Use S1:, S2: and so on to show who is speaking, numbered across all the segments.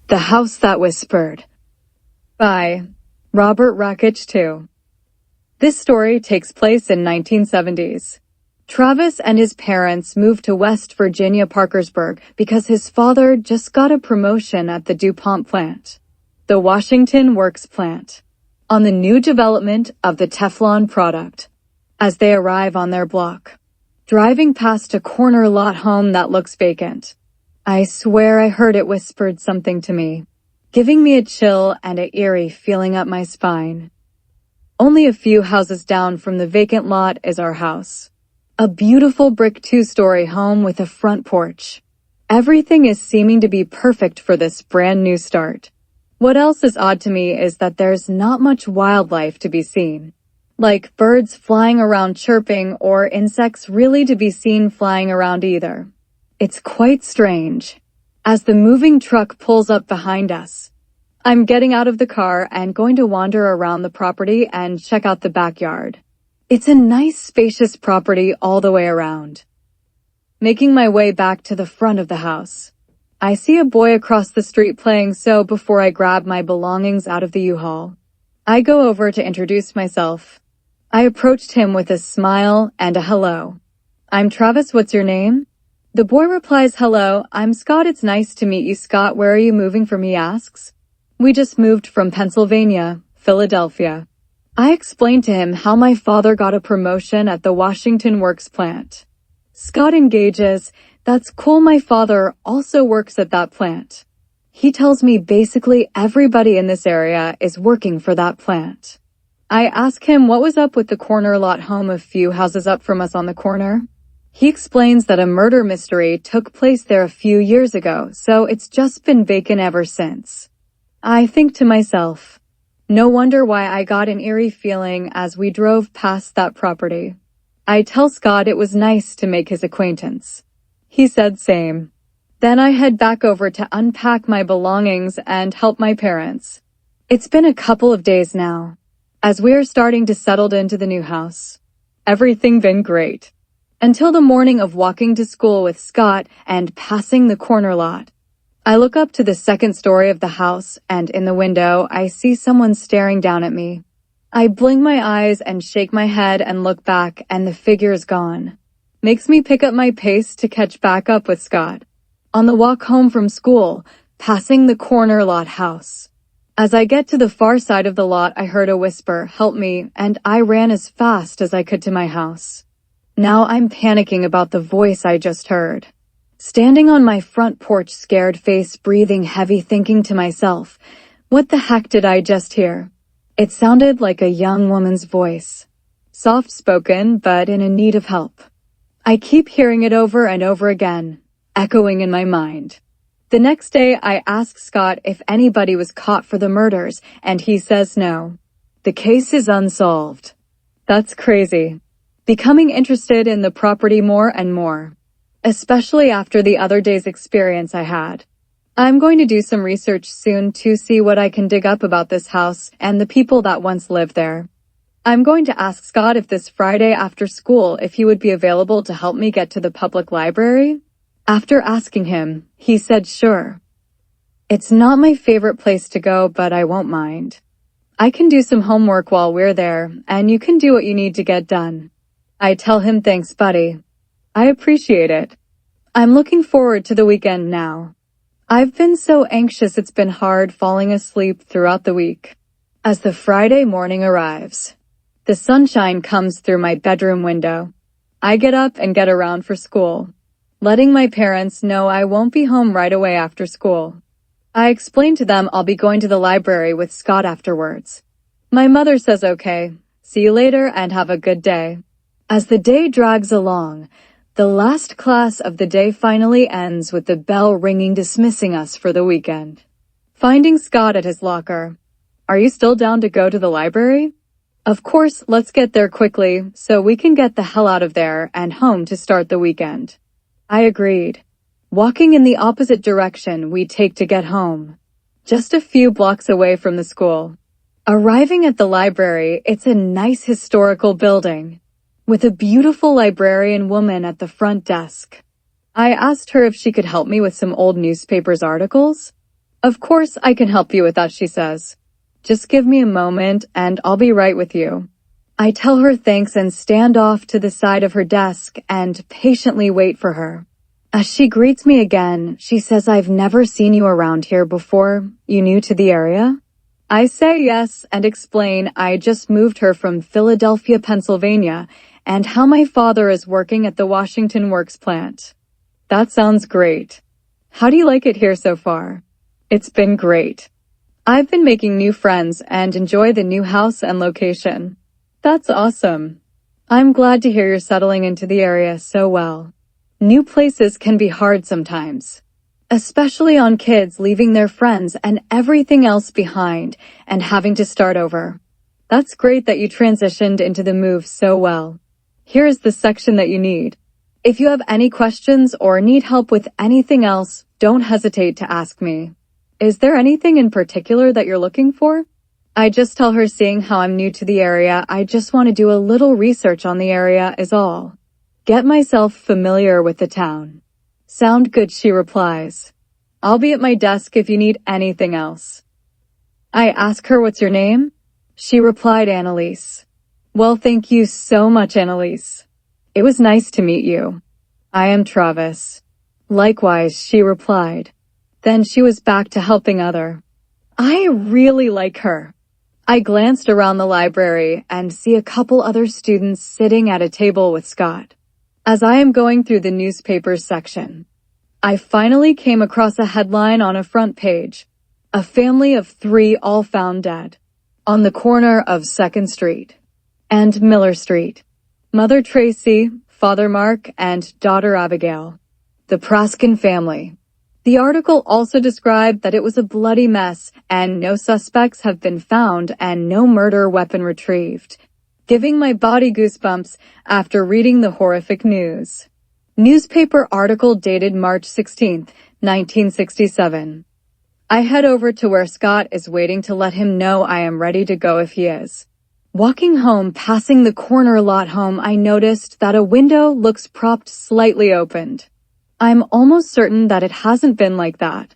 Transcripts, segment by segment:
S1: The House That Whispered by Rakich II. This story takes place in 1970s. Travis and his parents moved to West Virginia Parkersburg because his father just got a promotion at the DuPont plant, the Washington Works plant, on the new development of the Teflon product. As they arrive on their block, driving past a corner lot home that looks vacant, I swear I heard it whispered something to me, giving me a chill and an eerie feeling up my spine. Only a few houses down from the vacant lot is our house. A beautiful brick 2-story home with a front porch. Everything is seeming to be perfect for this brand new start. What else is odd to me is that there's not much wildlife to be seen. Like birds flying around chirping or insects really to be seen flying around either. It's quite strange. As the moving truck pulls up behind us, I'm getting out of the car and going to wander around the property and check out the backyard. It's a nice, spacious property all the way around. Making my way back to the front of the house, I see a boy across the street playing, so before I grab my belongings out of the U-Haul, I go over to introduce myself. I approached him with a smile and a hello. "I'm Travis, what's your name?" The boy replies, "Hello, I'm Scott, it's nice to meet you, Scott. Where are you moving from?" he asks. "We just moved from Pennsylvania, Philadelphia." I explained to him how my father got a promotion at the Washington Works plant. Scott engages, "That's cool, my father also works at that plant." He tells me basically everybody in this area is working for that plant. I ask him what was up with the corner lot home a few houses up from us on the corner. He explains that a murder mystery took place there a few years ago, so it's just been vacant ever since. I think to myself, no wonder why I got an eerie feeling as we drove past that property. I tell Scott it was nice to make his acquaintance. He said same. Then I head back over to unpack my belongings and help my parents. It's been a couple of days now, as we are starting to settle into the new house. Everything been great. Until the morning of walking to school with Scott and passing the corner lot. I look up to the second story of the house, and in the window, I see someone staring down at me. I blink my eyes and shake my head and look back, and the figure's gone. Makes me pick up my pace to catch back up with Scott. On the walk home from school, passing the corner lot house. As I get to the far side of the lot, I heard a whisper, "Help me," and I ran as fast as I could to my house. Now I'm panicking about the voice I just heard. Standing on my front porch, scared face, breathing heavy, thinking to myself, what the heck did I just hear? It sounded like a young woman's voice. Soft-spoken, but in need of help. I keep hearing it over and over again, echoing in my mind. The next day, I ask Scott if anybody was caught for the murders, and he says no. The case is unsolved. That's crazy. Becoming interested in the property more and more, especially after the other day's experience I had. I'm going to do some research soon to see what I can dig up about this house and the people that once lived there. I'm going to ask Scott if this Friday after school if he would be available to help me get to the public library. After asking him, he said sure. It's not my favorite place to go, but I won't mind. I can do some homework while we're there, and you can do what you need to get done. I tell him thanks, buddy. I appreciate it. I'm looking forward to the weekend now. I've been so anxious it's been hard falling asleep throughout the week. As the Friday morning arrives, the sunshine comes through my bedroom window. I get up and get around for school, letting my parents know I won't be home right away after school. I explain to them I'll be going to the library with Scott afterwards. My mother says okay, see you later and have a good day. As the day drags along, the last class of the day finally ends with the bell ringing, dismissing us for the weekend. Finding Scott at his locker. "Are you still down to go to the library?" "Of course, let's get there quickly so we can get the hell out of there and home to start the weekend." I agreed. Walking in the opposite direction we take to get home, just a few blocks away from the school. Arriving at the library, it's a nice historical building, with a beautiful librarian woman at the front desk. I asked her if she could help me with some old newspapers articles. Of course I can help you with that, she says. Just give me a moment and I'll be right with you. I tell her thanks and stand off to the side of her desk and patiently wait for her. As she greets me again, she says, I've never seen you around here before. You new to the area? I say yes and explain I just moved her from Philadelphia, Pennsylvania, and how my father is working at the Washington Works plant. That sounds great. How do you like it here so far? It's been great. I've been making new friends and enjoy the new house and location. That's awesome. I'm glad to hear you're settling into the area so well. New places can be hard sometimes, especially on kids leaving their friends and everything else behind and having to start over. That's great that you transitioned into the move so well. Here is the section that you need. If you have any questions or need help with anything else, don't hesitate to ask me. Is there anything in particular that you're looking for? I just tell her, seeing how I'm new to the area, I just want to do a little research on the area is all. Get myself familiar with the town. Sound good, she replies. I'll be at my desk if you need anything else. I ask her, what's your name? She replied, Annalise. Well, thank you so much, Annalise. It was nice to meet you. I am Travis. Likewise, she replied. Then she was back to helping other. I really like her. I glanced around the library and see a couple other students sitting at a table with Scott. As I am going through the newspapers section, I finally came across a headline on a front page. A family of 3 all found dead on the corner of 2nd Street and Miller Street. Mother Tracy, Father Mark, and daughter Abigail. The Praskin family. The article also described that it was a bloody mess and no suspects have been found and no murder weapon retrieved, giving my body goosebumps after reading the horrific news. Newspaper article dated March 16, 1967. I head over to where Scott is waiting to let him know I am ready to go if he is. Walking home, passing the corner lot home, I noticed that a window looks propped slightly opened. I'm almost certain that it hasn't been like that.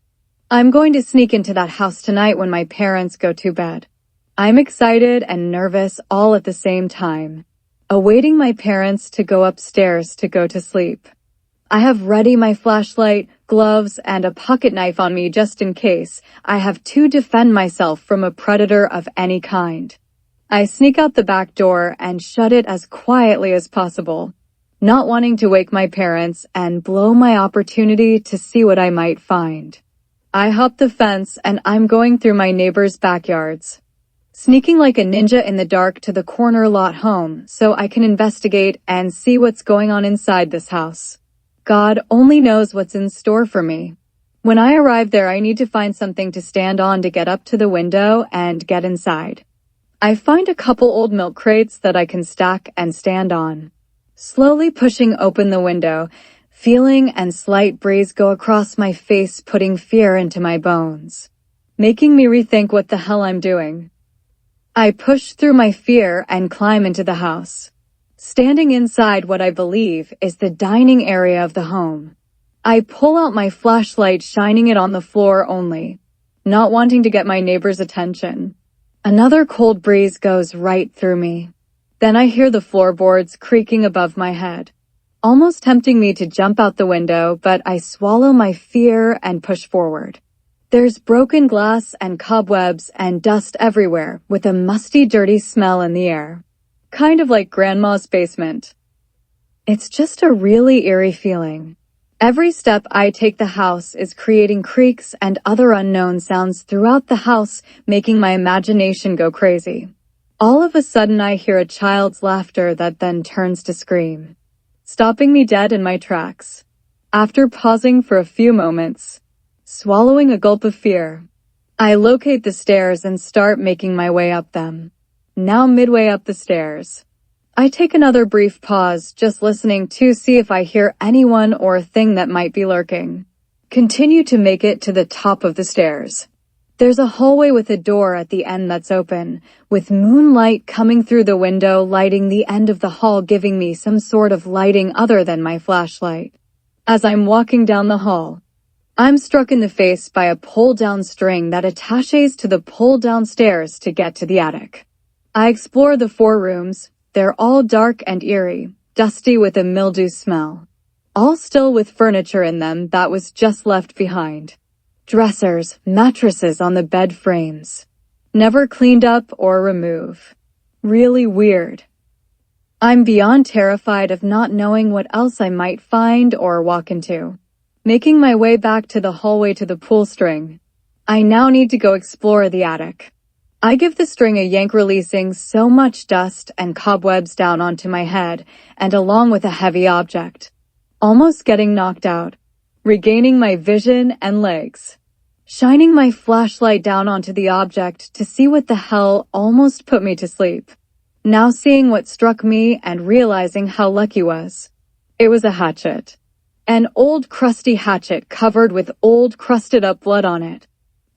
S1: I'm going to sneak into that house tonight when my parents go to bed. I'm excited and nervous all at the same time, awaiting my parents to go upstairs to go to sleep. I have ready my flashlight, gloves, and a pocket knife on me just in case. I have to defend myself from a predator of any kind. I sneak out the back door and shut it as quietly as possible, not wanting to wake my parents and blow my opportunity to see what I might find. I hop the fence and I'm going through my neighbors' backyards, sneaking like a ninja in the dark to the corner lot home so I can investigate and see what's going on inside this house. God only knows what's in store for me. When I arrive there, I need to find something to stand on to get up to the window and get inside. I find a couple old milk crates that I can stack and stand on. Slowly pushing open the window, feeling and slight breeze go across my face, putting fear into my bones, making me rethink what the hell I'm doing. I push through my fear and climb into the house, standing inside what I believe is the dining area of the home. I pull out my flashlight, shining it on the floor only, not wanting to get my neighbor's attention. Another cold breeze goes right through me. Then I hear the floorboards creaking above my head, almost tempting me to jump out the window, but I swallow my fear and push forward. There's broken glass and cobwebs and dust everywhere, with a musty, dirty smell in the air. Kind of like Grandma's basement. It's just a really eerie feeling. Every step I take, the house is creating creaks and other unknown sounds throughout the house, making my imagination go crazy. All of a sudden, I hear a child's laughter that then turns to scream, stopping me dead in my tracks. After pausing for a few moments, swallowing a gulp of fear, I locate the stairs and start making my way up them. Now midway up the stairs, I take another brief pause, just listening to see if I hear anyone or a thing that might be lurking. Continue to make it to the top of the stairs. There's a hallway with a door at the end that's open, with moonlight coming through the window, lighting the end of the hall, giving me some sort of lighting other than my flashlight. As I'm walking down the hall, I'm struck in the face by a pull-down string that attaches to the pull-down stairs to get to the attic. I explore the 4 rooms. They're all dark and eerie, dusty with a mildew smell. All still with furniture in them that was just left behind. Dressers, mattresses on the bed frames. Never cleaned up or removed. Really weird. I'm beyond terrified of not knowing what else I might find or walk into. Making my way back to the hallway to the pull string. I now need to go explore the attic. I give the string a yank, releasing so much dust and cobwebs down onto my head and along with a heavy object. Almost getting knocked out. Regaining my vision and legs. Shining my flashlight down onto the object to see what the hell almost put me to sleep. Now seeing what struck me and realizing how lucky was. It was a hatchet. An old crusty hatchet covered with old crusted up blood on it.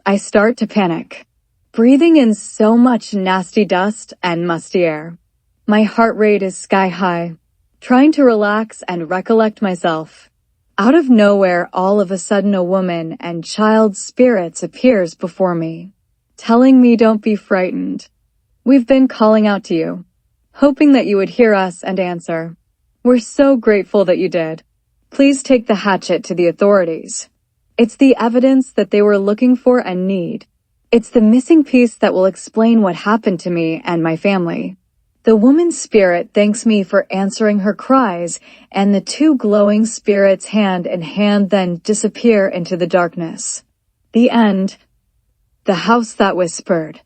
S1: I start to panic. Breathing in so much nasty dust and musty air. My heart rate is sky high. Trying to relax and recollect myself. Out of nowhere, all of a sudden a woman and child spirits appears before me, telling me don't be frightened. We've been calling out to you, hoping that you would hear us and answer. We're so grateful that you did. Please take the hatchet to the authorities. It's the evidence that they were looking for and need. It's the missing piece that will explain what happened to me and my family. The woman's spirit thanks me for answering her cries, and the 2 glowing spirits hand in hand then disappear into the darkness. The end. The house that whispered.